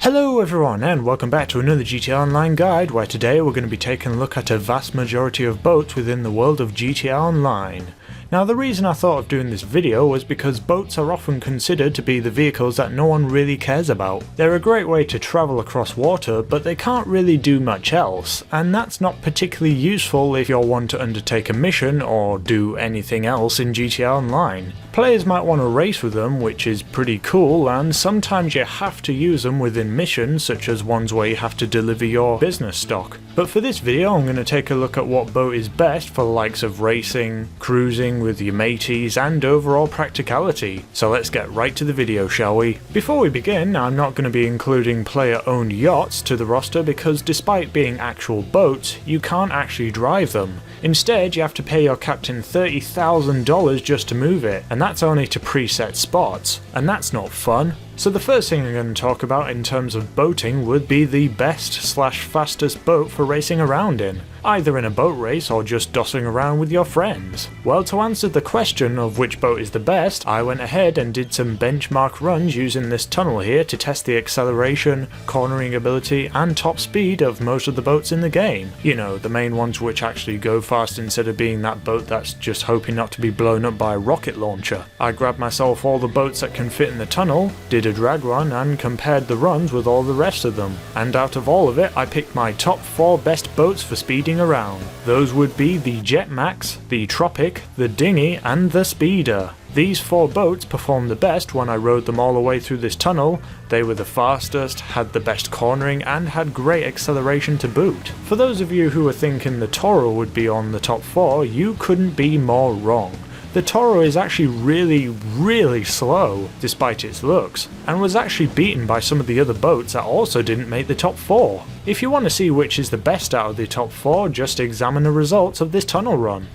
Hello everyone and welcome back to another GTA Online guide, where today we're going to be taking a look at a vast majority of boats within the world of GTA Online. Now the reason I thought of doing this video was because boats are often considered to be the vehicles that no one really cares about. They're a great way to travel across water, but they can't really do much else, and that's not particularly useful if you're one to undertake a mission or do anything else in GTA Online. Players might want to race with them, which is pretty cool, and sometimes you have to use them within missions, such as ones where you have to deliver your business stock. But for this video I'm going to take a look at what boat is best for the likes of racing, cruising with your mateys, and overall practicality. So let's get right to the video, shall we? Before we begin, I'm not going to be including player-owned yachts to the roster because despite being actual boats, you can't actually drive them. Instead, you have to pay your captain $30,000 just to move it, and that's only to preset spots, and that's not fun. So the first thing I'm going to talk about in terms of boating would be the best/fastest boat for racing around in, either in a boat race or just dossing around with your friends. Well, to answer the question of which boat is the best, I went ahead and did some benchmark runs using this tunnel here to test the acceleration, cornering ability, and top speed of most of the boats in the game. You know, the main ones which actually go fast instead of being that boat that's just hoping not to be blown up by a rocket launcher. I grabbed myself all the boats that can fit in the tunnel, did a drag run, and compared the runs with all the rest of them. And out of all of it, I picked my top 4 best boats for speeding around. Those would be the Jetmax, the Tropic, the Dinghy, and the Speeder. These 4 boats performed the best when I rode them all the way through this tunnel. They were the fastest, had the best cornering, and had great acceleration to boot. For those of you who were thinking the Toro would be on the top 4, you couldn't be more wrong. The Toro is actually really slow, despite its looks, and was actually beaten by some of the other boats that also didn't make the top 4. If you want to see which is the best out of the top 4, just examine the results of this tunnel run.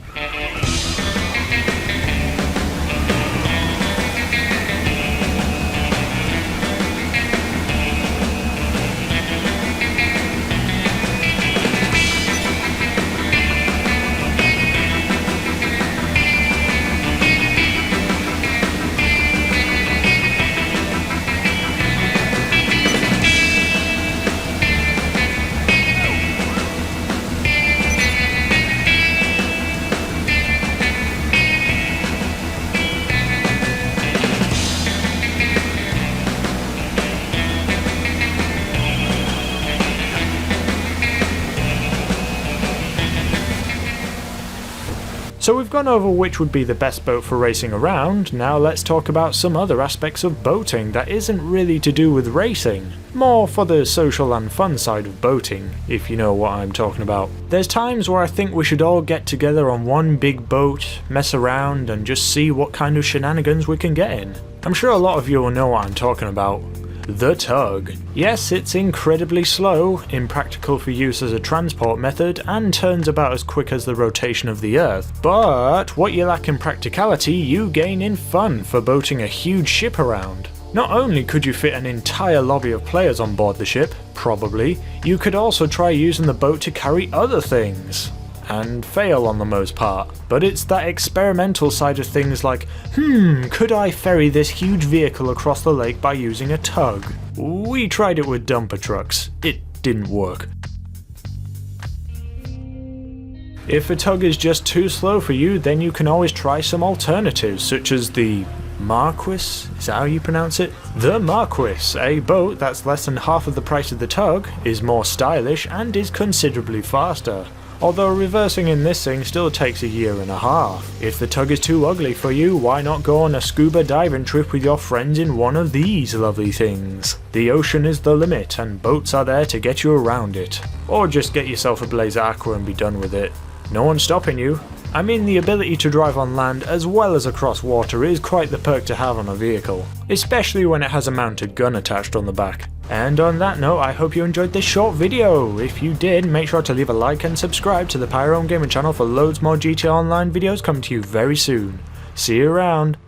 So we've gone over which would be the best boat for racing around. Now let's talk about some other aspects of boating that isn't really to do with racing. More for the social and fun side of boating, if you know what I'm talking about. There's times where I think we should all get together on one big boat, mess around, and just see what kind of shenanigans we can get in. I'm sure a lot of you will know what I'm talking about. The tug. Yes, it's incredibly slow, impractical for use as a transport method, and turns about as quick as the rotation of the Earth. But what you lack in practicality, you gain in fun for boating a huge ship around. Not only could you fit an entire lobby of players on board the ship, probably, you could also try using the boat to carry other things. And fail on the most part. But it's that experimental side of things like, could I ferry this huge vehicle across the lake by using a tug? We tried it with dumper trucks. It didn't work. If a tug is just too slow for you, then you can always try some alternatives, such as the Marquis? Is that how you pronounce it? The Marquis, a boat that's less than half of the price of the tug, is more stylish, and is considerably faster. Although reversing in this thing still takes a year and a half. If the tug is too ugly for you, why not go on a scuba diving trip with your friends in one of these lovely things? The ocean is the limit, and boats are there to get you around it. Or just get yourself a Blazer Aqua and be done with it. No one's stopping you. I mean, the ability to drive on land as well as across water is quite the perk to have on a vehicle, especially when it has a mounted gun attached on the back. And on that note, I hope you enjoyed this short video. If you did, make sure to leave a like and subscribe to the Pyrerealm Gaming channel for loads more GTA Online videos coming to you very soon. See you around.